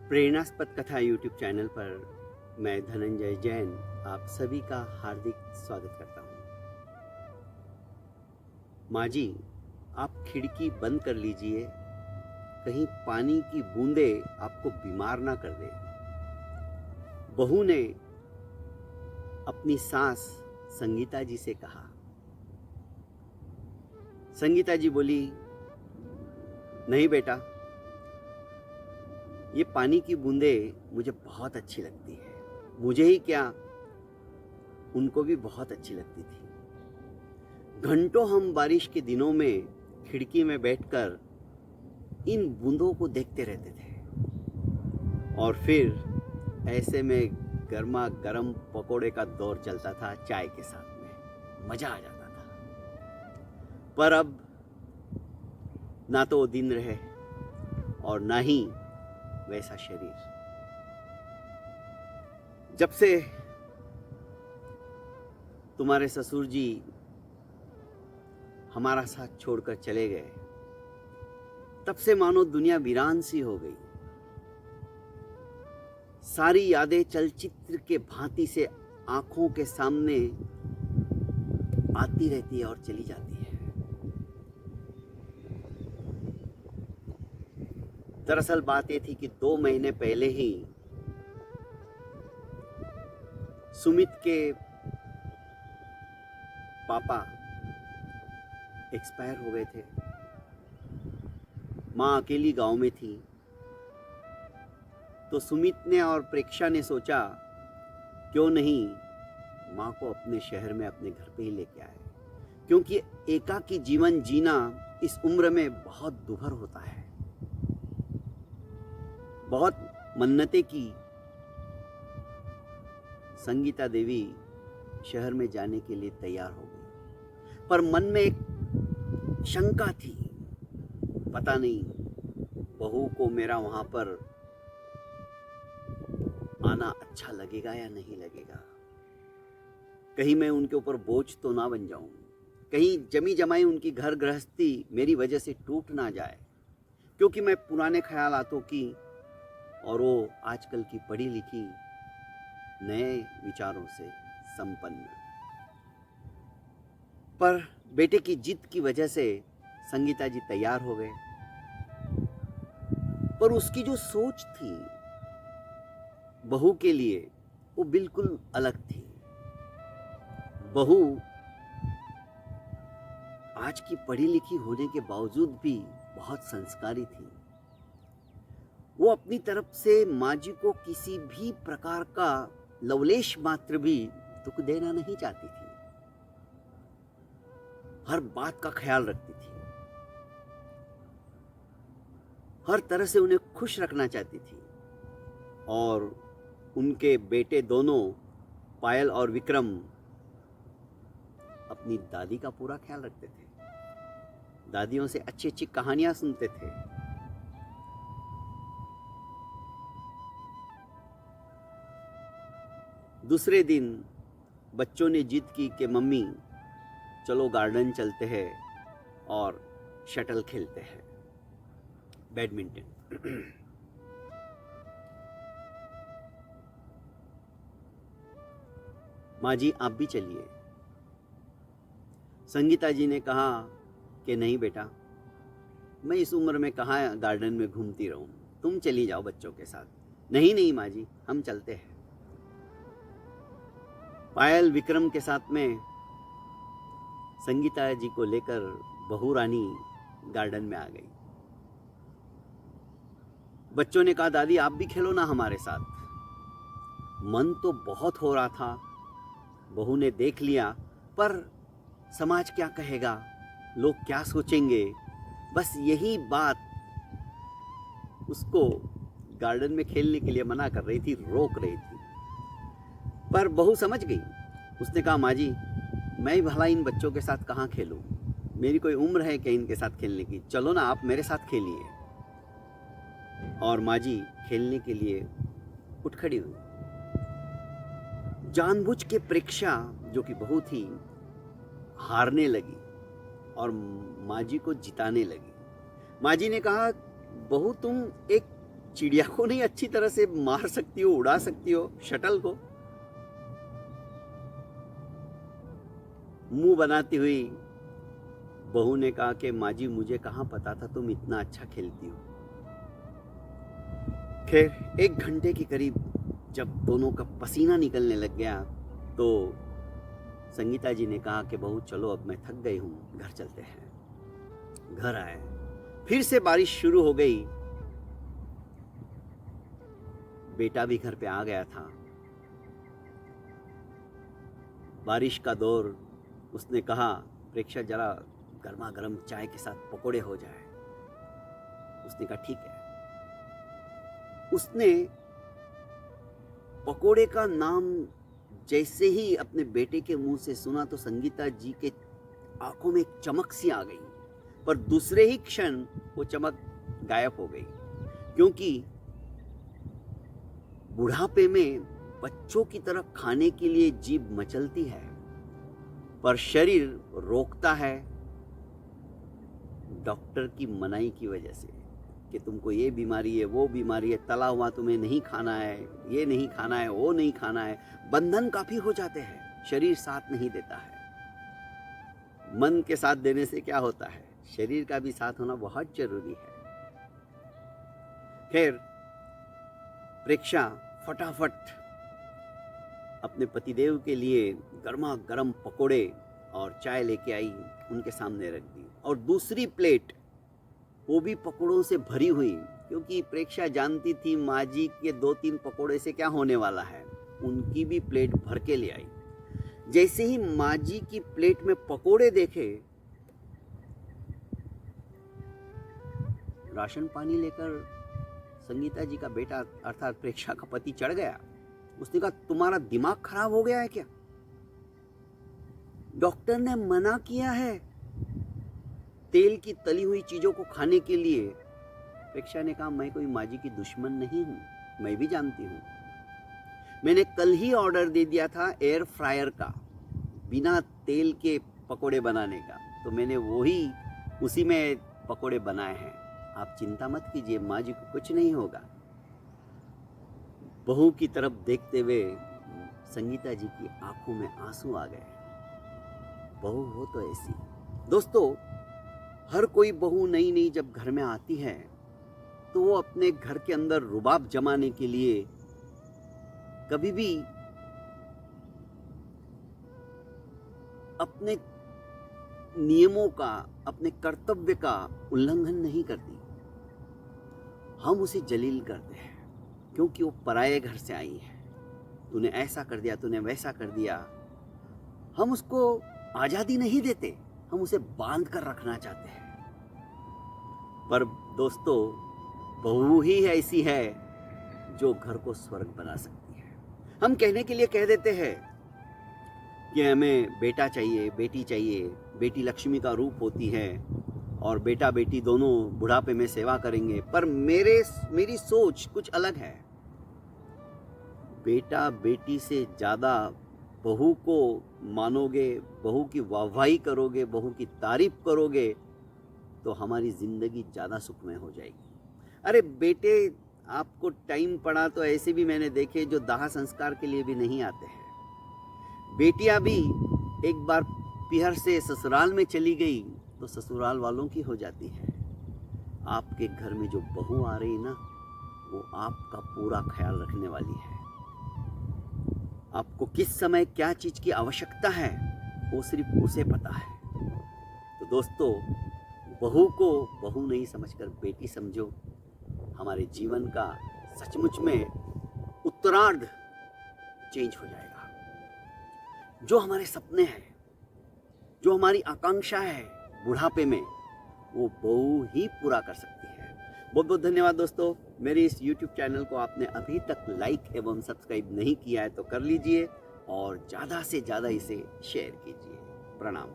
प्रेरणास्पद कथा YouTube channel पर मैं धनंजय जैन आप सभी का हार्दिक स्वागत करता हूँ। माँ जी, आप खिड़की बंद कर लीजिए, कहीं पानी की बूंदें आपको बीमार ना कर दे। बहू ने अपनी सास संगीता जी से कहा। संगीता जी बोली, नहीं बेटा, ये पानी की बूंदें मुझे बहुत अच्छी लगती है। मुझे ही क्या, उनको भी बहुत अच्छी लगती थी। घंटों हम बारिश के दिनों में खिड़की में बैठकर इन बूंदों को देखते रहते थे और फिर ऐसे में गर्मा गर्म पकोड़े का दौर चलता था चाय के साथ में, मजा आ जाता था। पर अब ना तो वो दिन रहे और ना ही वैसा शरीर। जब से तुम्हारे ससुर जी हमारा साथ छोड़कर चले गए, तब से मानो दुनिया वीरान सी हो गई। सारी यादें चलचित्र के भांति से आंखों के सामने आती रहती है और चली जाती है। दरअसल बात ये थी कि 2 महीने पहले ही सुमित के पापा एक्सपायर हो गए थे। माँ अकेली गांव में थी, तो सुमित ने और प्रेक्षा ने सोचा क्यों नहीं माँ को अपने शहर में अपने घर पे ही लेके आए, क्योंकि एकाकी जीवन जीना इस उम्र में बहुत दुभर होता है। बहुत मन्नतें की, संगीता देवी शहर में जाने के लिए तैयार हो गई, पर मन में एक शंका थी, पता नहीं बहू को मेरा वहां पर आना अच्छा लगेगा या नहीं लगेगा। कहीं मैं उनके ऊपर बोझ तो ना बन जाऊं, कहीं जमी जमाई उनकी घर गृहस्थी मेरी वजह से टूट ना जाए, क्योंकि मैं पुराने ख्यालातों की और वो आजकल की पढ़ी लिखी नए विचारों से संपन्न। पर बेटे की जिद की वजह से संगीता जी तैयार हो गए, पर उसकी जो सोच थी बहू के लिए वो बिल्कुल अलग थी। बहू आज की पढ़ी लिखी होने के बावजूद भी बहुत संस्कारी थी। वो अपनी तरफ से माँ जी को किसी भी प्रकार का लवलेश मात्र भी दुख देना नहीं चाहती थी। हर बात का ख्याल रखती थी, हर तरह से उन्हें खुश रखना चाहती थी। और उनके बेटे दोनों पायल और विक्रम अपनी दादी का पूरा ख्याल रखते थे, दादियों से अच्छी अच्छी कहानियां सुनते थे। दूसरे दिन बच्चों ने जिद की कि मम्मी चलो गार्डन चलते हैं और शटल खेलते हैं, बैडमिंटन। माँ जी आप भी चलिए। संगीता जी ने कहा कि नहीं बेटा, मैं इस उम्र में कहाँ गार्डन में घूमती रहूं, तुम चली जाओ बच्चों के साथ। नहीं नहीं माँ जी, हम चलते हैं। पायल विक्रम के साथ में संगीता जी को लेकर बहू रानी गार्डन में आ गई। बच्चों ने कहा दादी आप भी खेलो ना हमारे साथ। मन तो बहुत हो रहा था, बहू ने देख लिया, पर समाज क्या कहेगा, लोग क्या सोचेंगे, बस यही बात उसको गार्डन में खेलने के लिए मना कर रही थी, रोक रही थी। पर बहू समझ गई। उसने कहा माँ जी मैं भला इन बच्चों के साथ कहाँ खेलूं, मेरी कोई उम्र है क्या इनके साथ खेलने की, चलो ना आप मेरे साथ खेलिए। और माँ जी खेलने के लिए उठ खड़ी हुई। जानबूझ के प्रेक्षा जो कि बहू थी हारने लगी और माँ जी को जिताने लगी। माँ जी ने कहा बहू तुम एक चिड़िया को नहीं अच्छी तरह से मार सकती हो, उड़ा सकती हो शटल को? मुंह बनाती हुई बहू ने कहा कि माँ जी मुझे कहाँ पता था तुम इतना अच्छा खेलती हो। खैर 1 घंटे के करीब जब दोनों का पसीना निकलने लग गया तो संगीता जी ने कहा कि बहू चलो अब मैं थक गई हूँ, घर चलते हैं। घर आए, फिर से बारिश शुरू हो गई। बेटा भी घर पे आ गया था। बारिश का दौर, उसने कहा प्रेक्षा जरा गर्मा गर्म चाय के साथ पकोड़े हो जाए। उसने कहा ठीक है। उसने पकोड़े का नाम जैसे ही अपने बेटे के मुंह से सुना तो संगीता जी के आंखों में एक चमक सी आ गई, पर दूसरे ही क्षण वो चमक गायब हो गई, क्योंकि बुढ़ापे में बच्चों की तरह खाने के लिए जीभ मचलती है पर शरीर रोकता है डॉक्टर की मनाही की वजह से कि तुमको ये बीमारी है, वो बीमारी है, तला हुआ तुम्हें नहीं खाना है, ये नहीं खाना है, वो नहीं खाना है। बंधन काफी हो जाते हैं, शरीर साथ नहीं देता है। मन के साथ देने से क्या होता है, शरीर का भी साथ होना बहुत जरूरी है। खैर प्रेक्षा फटाफट अपने पतिदेव के लिए गर्मा गर्म पकोड़े और चाय लेके आई, उनके सामने रख दी। और दूसरी प्लेट वो भी पकोड़ों से भरी हुई, क्योंकि प्रेक्षा जानती थी माँ जी के 2-3 पकोड़े से क्या होने वाला है। उनकी भी प्लेट भर के ले आई। जैसे ही माँ जी की प्लेट में पकोड़े देखे, राशन पानी लेकर संगीता जी का बेटा अर्थात प्रेक्षा का पति चढ़ गया। उसने कहा तुम्हारा दिमाग खराब हो गया है क्या? डॉक्टर ने मना किया है तेल की तली हुई चीजों को खाने के लिए। प्रेक्षा ने कहा मैं कोई माँ जी की दुश्मन नहीं हूं, मैं भी जानती हूं। मैंने कल ही ऑर्डर दे दिया था एयर फ्रायर का, बिना तेल के पकोड़े बनाने का, तो मैंने उसी में पकोड़े बनाए हैं। आप चिंता मत कीजिए, माँ जी को कुछ नहीं होगा। बहू की तरफ देखते हुए संगीता जी की आंखों में आंसू आ गए। बहू हो तो ऐसी। दोस्तों, हर कोई बहू नई नई जब घर में आती है तो वो अपने घर के अंदर रुबाब जमाने के लिए कभी भी अपने नियमों का, अपने कर्तव्य का उल्लंघन नहीं करती। हम उसे जलील करते हैं क्योंकि वो पराये घर से आई है। तूने ऐसा कर दिया, तूने वैसा कर दिया। हम उसको आजादी नहीं देते, हम उसे बांध कर रखना चाहते हैं। पर दोस्तों, बहू ही ऐसी है जो घर को स्वर्ग बना सकती है। हम कहने के लिए कह देते हैं कि हमें बेटा चाहिए, बेटी चाहिए, बेटी लक्ष्मी का रूप होती है और बेटा बेटी दोनों बुढ़ापे में सेवा करेंगे, पर मेरी सोच कुछ अलग है। बेटा बेटी से ज़्यादा बहू को मानोगे, बहू की वाहवाही करोगे, बहू की तारीफ करोगे तो हमारी ज़िंदगी ज़्यादा सुखमय हो जाएगी। अरे बेटे, आपको टाइम पड़ा तो ऐसे भी मैंने देखे जो दाह संस्कार के लिए भी नहीं आते हैं। बेटियां भी एक बार पीहर से ससुराल में चली गई तो ससुराल वालों की हो जाती है। आपके घर में जो बहू आ रही ना, वो आपका पूरा ख्याल रखने वाली है। आपको किस समय क्या चीज़ की आवश्यकता है वो सिर्फ उसे पता है। तो दोस्तों, बहू को बहू नहीं समझकर बेटी समझो। हमारे जीवन का सचमुच में उत्तरार्ध चेंज हो जाएगा। जो हमारे सपने हैं, जो हमारी आकांक्षा है बुढ़ापे में, वो बहू ही पूरा कर सकती है। बहुत बहुत धन्यवाद दोस्तों। मेरे इस YouTube चैनल को आपने अभी तक लाइक एवं सब्सक्राइब नहीं किया है तो कर लीजिए और ज़्यादा से ज़्यादा इसे शेयर कीजिए। प्रणाम।